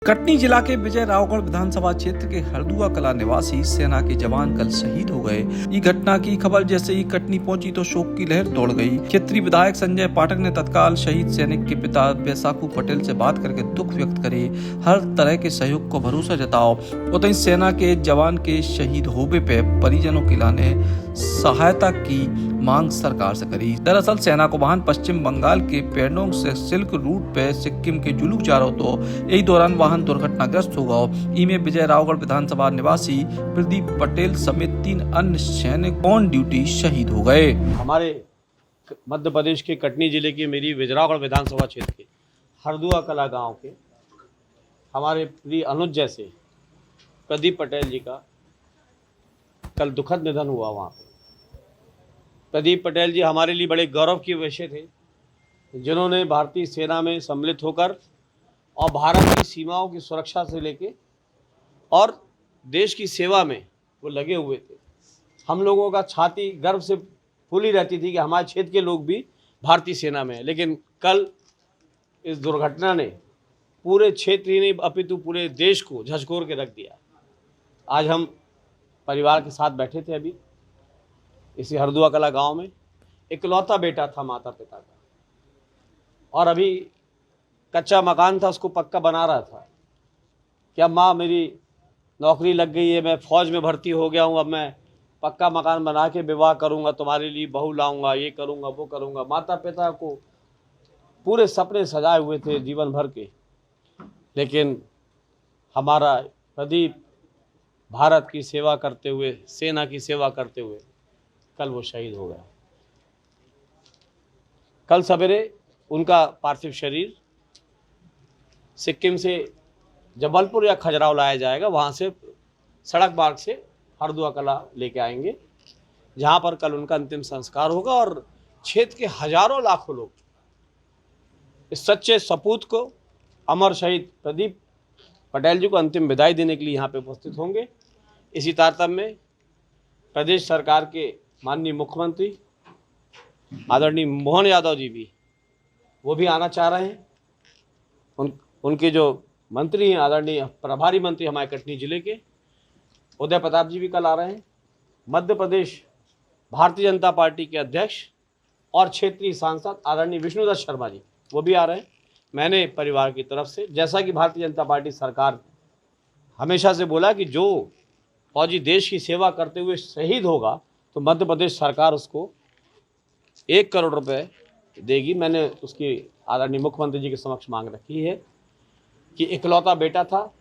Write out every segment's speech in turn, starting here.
कटनी जिला के विजय रावगढ़ विधानसभा क्षेत्र के हरदुआ कला निवासी सेना के जवान कल शहीद हो गए। इस घटना की खबर जैसे ही कटनी पहुंची तो शोक की लहर दौड़ गई। क्षेत्रीय विधायक संजय पाठक ने तत्काल शहीद सैनिक के पिता बैसाखू पटेल से बात करके दुख व्यक्त करे, हर तरह के सहयोग को भरोसा जताओ। उतनी सेना के जवान के शहीद होने पे परिजनों की लाने सहायता की मांग सरकार से करी। दरअसल सेना को वाहन पश्चिम बंगाल के पेड़ोंग से सिल्क रूट पे सिक्किम के जुलूक जा रहा तो यही दौरान वाहन दुर्घटनाग्रस्त हो गया। इनमें विजय रावगढ़ विधानसभा निवासी प्रदीप पटेल समेत 3 अन्य सैनिक ऑन ड्यूटी शहीद हो गए। हमारे मध्य प्रदेश के कटनी जिले की मेरी विजयरावगढ़ विधानसभा क्षेत्र के हरदुआ कला गांव के हमारे प्रिय अनुज जैसे प्रदीप पटेल जी का कल दुखद निधन हुआ। वहाँ पे प्रदीप पटेल जी हमारे लिए बड़े गौरव के विषय थे, जिन्होंने भारतीय सेना में सम्मिलित होकर और भारत की सीमाओं की सुरक्षा से लेके और देश की सेवा में वो लगे हुए थे। हम लोगों का छाती गर्व से फूली रहती थी कि हमारे क्षेत्र के लोग भी भारतीय सेना में हैं। लेकिन कल इस दुर्घटना ने पूरे क्षेत्र ही नहीं अपितु पूरे देश को झकझोर के रख दिया। आज हम परिवार के साथ बैठे थे अभी इसी हरदुआ कला गांव में। इकलौता बेटा था माता पिता का और अभी कच्चा मकान था, उसको पक्का बना रहा था कि अब माँ मेरी नौकरी लग गई है, मैं फ़ौज में भर्ती हो गया हूँ, अब मैं पक्का मकान बना के विवाह करूँगा, तुम्हारे लिए बहू लाऊंगा, ये करूँगा वो करूँगा। माता पिता को पूरे सपने सजाए हुए थे जीवन भर के, लेकिन हमारा प्रदीप भारत की सेवा करते हुए, सेना की सेवा करते हुए कल वो शहीद हो गया। कल सवेरे उनका पार्थिव शरीर सिक्किम से जबलपुर या खजुराहो लाया जाएगा। वहाँ से सड़क मार्ग से हरदुआ कला लेके आएंगे, जहाँ पर कल उनका अंतिम संस्कार होगा और क्षेत्र के हजारों लाखों लोग इस सच्चे सपूत को, अमर शहीद प्रदीप पटेल जी को अंतिम विदाई देने के लिए यहाँ पे उपस्थित होंगे। इसी तारतम्य में प्रदेश सरकार के माननीय मुख्यमंत्री आदरणीय मोहन यादव जी भी वो भी आना चाह रहे हैं। उनके जो मंत्री हैं आदरणीय प्रभारी मंत्री हमारे कटनी जिले के उदय प्रताप जी भी कल आ रहे हैं। मध्य प्रदेश भारतीय जनता पार्टी के अध्यक्ष और क्षेत्रीय सांसद आदरणीय विष्णुदत्त शर्मा जी वो भी आ रहे हैं। मैंने परिवार की तरफ से, जैसा कि भारतीय जनता पार्टी सरकार हमेशा से बोला कि जो फौजी देश की सेवा करते हुए शहीद होगा तो मध्य प्रदेश सरकार उसको 1 करोड़ रुपए देगी। मैंने उसकी आदरणीय मुख्यमंत्री जी के समक्ष मांग रखी है कि इकलौता बेटा था,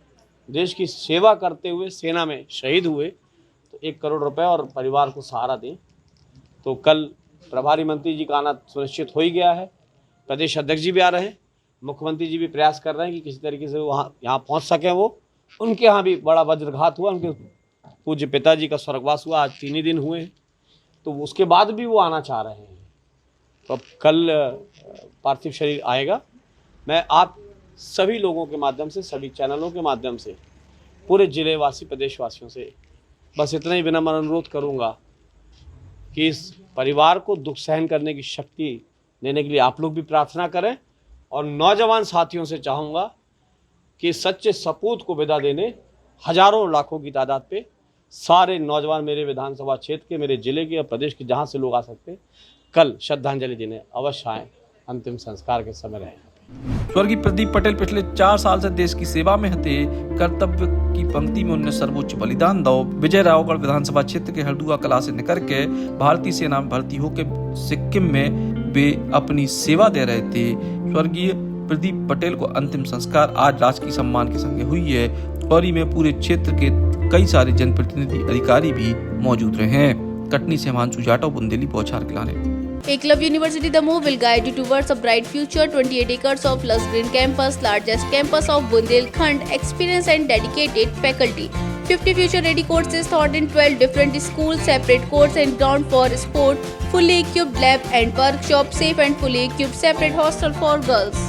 देश की सेवा करते हुए सेना में शहीद हुए, तो 1 करोड़ रुपए और परिवार को सहारा दें। तो कल प्रभारी मंत्री जी का आना सुनिश्चित हो ही गया है, प्रदेश अध्यक्ष जी भी आ रहे हैं, मुख्यमंत्री जी भी प्रयास कर रहे हैं कि किसी तरीके से वहाँ यहाँ पहुँच सकें। वो उनके यहाँ भी बड़ा वज्रघात हुआ, उनके पूज्य पिताजी का स्वर्गवास हुआ, आज 3 ही दिन हुए हैं, तो उसके बाद भी वो आना चाह रहे हैं। तो अब कल पार्थिव शरीर आएगा। मैं आप सभी लोगों के माध्यम से, सभी चैनलों के माध्यम से पूरे जिलेवासी प्रदेशवासियों से बस इतना ही विनम्र अनुरोध करूंगा कि इस परिवार को दुख सहन करने की शक्ति देने के लिए आप लोग भी प्रार्थना करें और नौजवान साथियों से चाहूँगा कि सच्चे सपूत को विदा देने हजारों लाखों की तादाद पे सारे नौजवान मेरे विधानसभा क्षेत्र के, मेरे जिले के और प्रदेश के जहाँ से लोग आ सकते कल श्रद्धांजलि देने अवश्य आएँ। अंतिम संस्कार के समय रहे। स्वर्गीय प्रदीप पटेल पिछले 4 साल से देश की सेवा में थे। कर्तव्य की पंक्ति में उन्होंने सर्वोच्च बलिदान दो। विजय रावगढ़ विधानसभा क्षेत्र के हरदुआ कला से निकल के भारतीय सेना में भर्ती होकर सिक्किम में वे अपनी सेवा दे रहे थे। स्वर्गीय प्रदीप पटेल को अंतिम संस्कार आज राजकीय सम्मान के संग हुई है और में पूरे क्षेत्र के कई सारे जनप्रतिनिधि अधिकारी भी मौजूद रहे हैं। कटनी से हिमांशु जाटव, बुंदेली बौछार खिलाने। Eklavya University The Move will guide you towards a bright future. 28 acres of lush green campus, largest campus of Bundelkhand, experienced and dedicated faculty. 50 future-ready courses taught in 12 different schools, separate courts and ground for sport, fully equipped lab and workshop, safe and fully equipped separate hostel for girls.